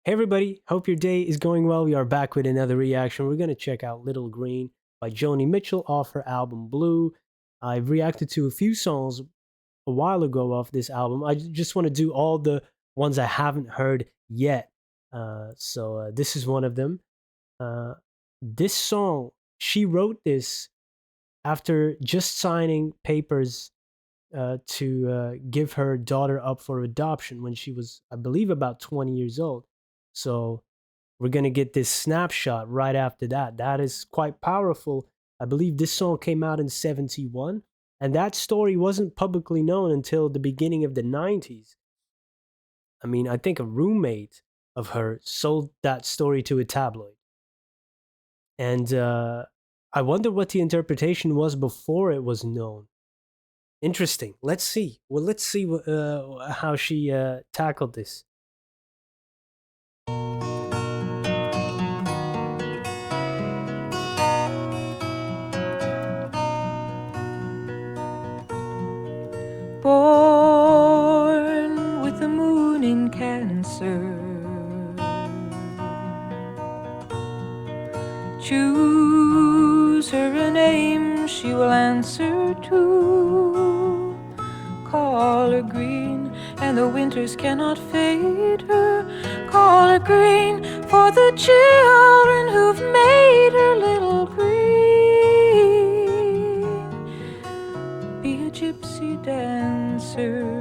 Hey everybody, hope your day is going well. We are back with another reaction. We're going to check out Little Green by Joni Mitchell off her album Blue. I've reacted to a few songs a while ago off this album. I just want to do all the ones I haven't heard yet. This is one of them. Uh, this song, she wrote this after just signing papers to give her daughter up for adoption when she was, I believe, about 20 years old. So we're going to get this snapshot right after that. That is quite powerful. I believe this song came out in 71, and that story wasn't publicly known until the beginning of the 90s. I mean, I think a roommate of her sold that story to a tabloid. And I wonder what the interpretation was before it was known. Interesting. Let's see. Well, let's see how she tackled this. Born with the moon in Cancer, choose her a name she will answer to. Call her green, and the winters cannot fade her. Call her green for the children who've made her little green. Be a gypsy dancer.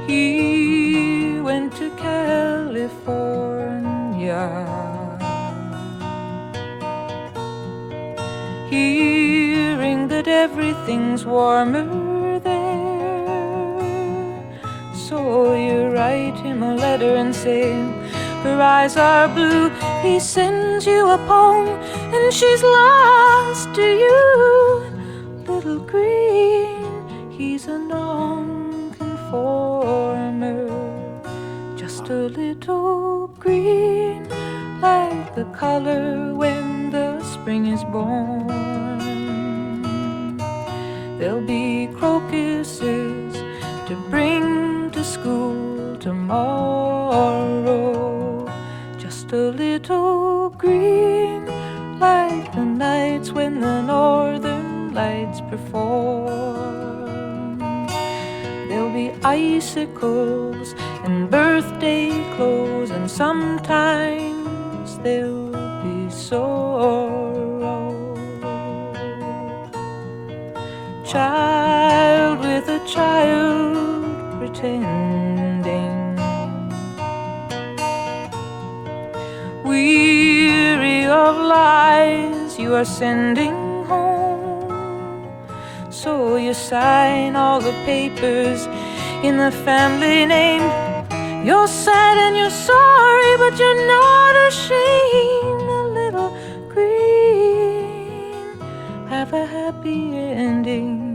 He went to California, hearing that everything's warmer there. So you write him a letter and say, her eyes are blue. He sends you a poem and she's lost to you. Little green, he's a non-conformer, just a little green, like the color when the spring is born. There'll be crocuses to bring to school tomorrow, just a little green, like the nights when the northern lights perform. There'll be icicles and birthday clothes, and sometimes there'll be sorrow. Child with a child pretending, weary of lies you are sending home. So you sign all the papers in the family name. You're sad and you're sorry, but you're not ashamed. A little green, have a happy ending.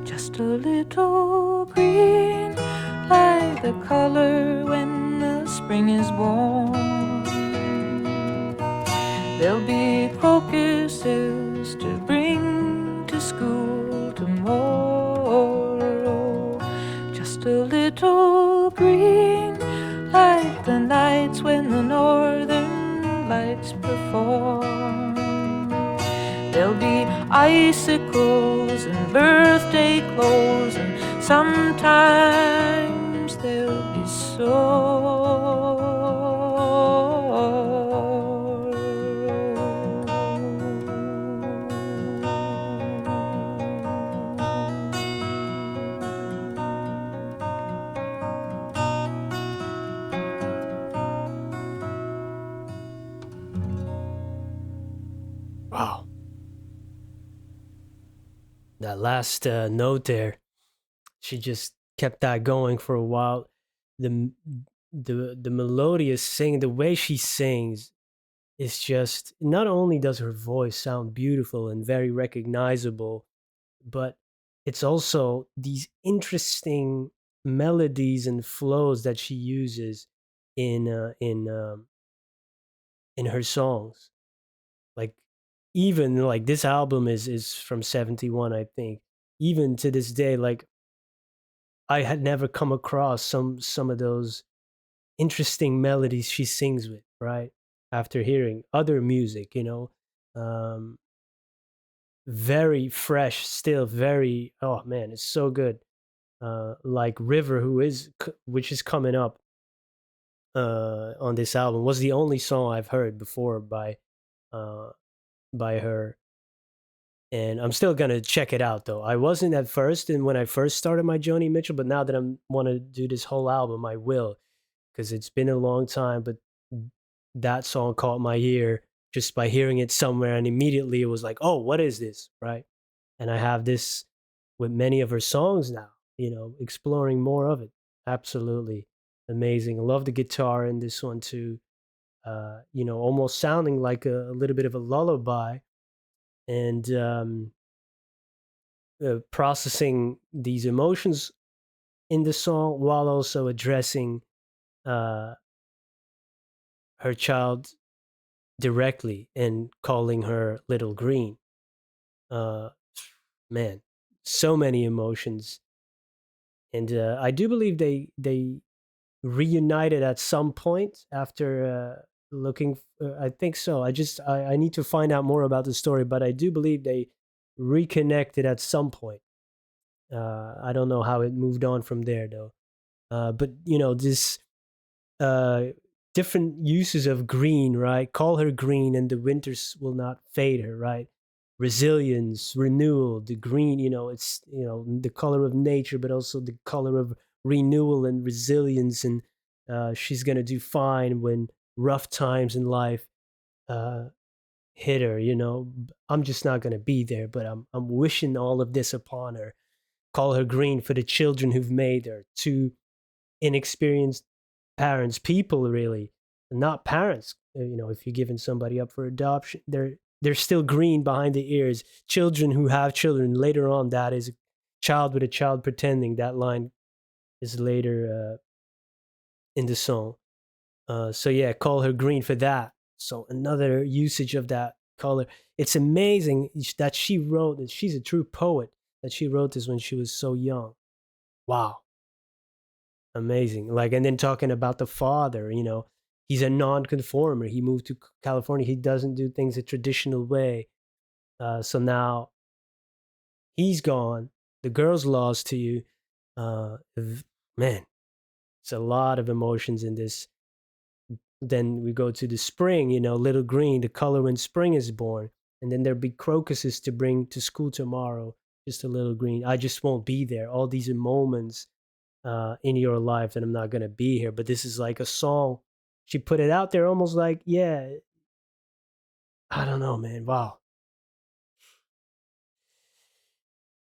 Just a little green, like the color when the spring is born. There'll be crocuses to bring to school tomorrow, just a little green, like the nights when the northern lights perform. There'll be icicles and birthday clothes, and sometimes there'll be sorrow. Wow, that last note there, she just kept that going for a while. The the melodious singing, the way she sings, is just not only does her voice sound beautiful and very recognizable, but it's also these interesting melodies and flows that she uses in in her songs. Like even like this album is from 71, I think. Even to this day, like I had never come across some of those interesting melodies she sings with, right? After hearing other music, um, very fresh, still very. Oh man, it's so good. Like River, which is coming up on this album, was the only song I've heard before uh, by her, and I'm still gonna check it out though. I wasn't at first, and when I first started my Joni Mitchell, but now that I'm want to do this whole album, I will, because it's been a long time. But that song caught my ear just by hearing it somewhere, and immediately it was like, oh, what is this, right? And I have this with many of her songs now. Exploring more of it. Absolutely amazing. I love the guitar in this one too. Almost sounding like a little bit of a lullaby, and processing these emotions in the song while also addressing uh, her child directly and calling her Little Green. Uh, Man, so many emotions, and I do believe they reunited at some point after looking. I think so. I need to find out more about the story, but I do believe they reconnected at some point. I don't know how it moved on from there though. But this uh, different uses of green, right? Call her green, and the winters will not fade her, right? Resilience, renewal, the green. It's the color of nature, but also the color of renewal and resilience. And she's gonna do fine when rough times in life uh, hit her. I'm just not gonna be there, but I'm wishing all of this upon her. Call her green for the children who've made her. Two inexperienced parents, people really, not parents. If you're giving somebody up for adoption, they're still green behind the ears. Children who have children. Later on, that is a child with a child pretending. That line is later in the song. So yeah, call her green for that. So another usage of that color. It's amazing that she wrote that. She's a true poet. That she wrote this when she was so young. Wow, amazing. Like, and then talking about the father, he's a non-conformer. He moved to California. He doesn't do things a traditional way. So now he's gone. The girl's lost to you. Man, it's a lot of emotions in this. Then we go to the spring, little green, the color when spring is born. And then there'll be crocuses to bring to school tomorrow. Just a little green. I just won't be there. All these moments in your life that I'm not gonna be here. But this is like a song. She put it out there almost like, yeah, I don't know, man. Wow.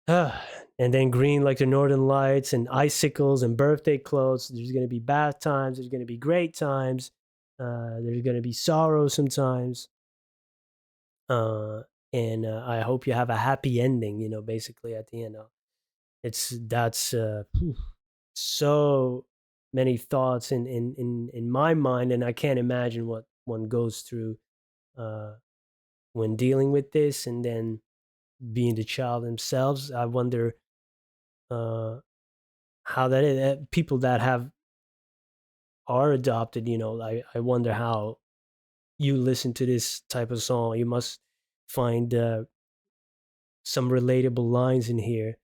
And then green like the northern lights and icicles and birthday clothes. There's gonna be bad times, there's gonna be great times, there's gonna be sorrow sometimes. Uh and I hope you have a happy ending, basically at the end. That's so many thoughts in my mind, and I can't imagine what one goes through uh, when dealing with this, and then being the child themselves. I wonder uh, how that is. People that have are adopted, I wonder how you listen to this type of song. You must find some relatable lines in here.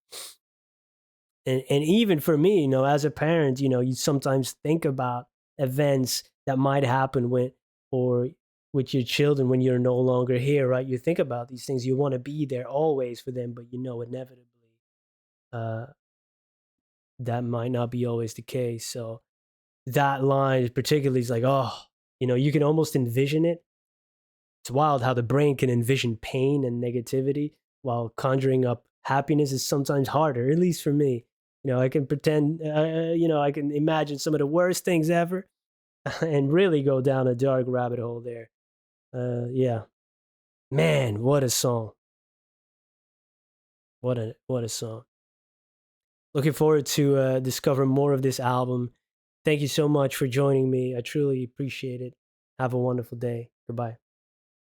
And even for me, as a parent, you sometimes think about events that might happen when or with your children when you're no longer here, right? You think about these things. You want to be there always for them, but inevitably uh, that might not be always the case. So that line particularly is like, oh, you can almost envision it. It's wild how the brain can envision pain and negativity while conjuring up happiness is sometimes harder, at least for me. I can pretend, I can imagine some of the worst things ever and really go down a dark rabbit hole there. Yeah. Man, what a song. What a song. Looking forward to discover more of this album. Thank you so much for joining me. I truly appreciate it. Have a wonderful day. Goodbye.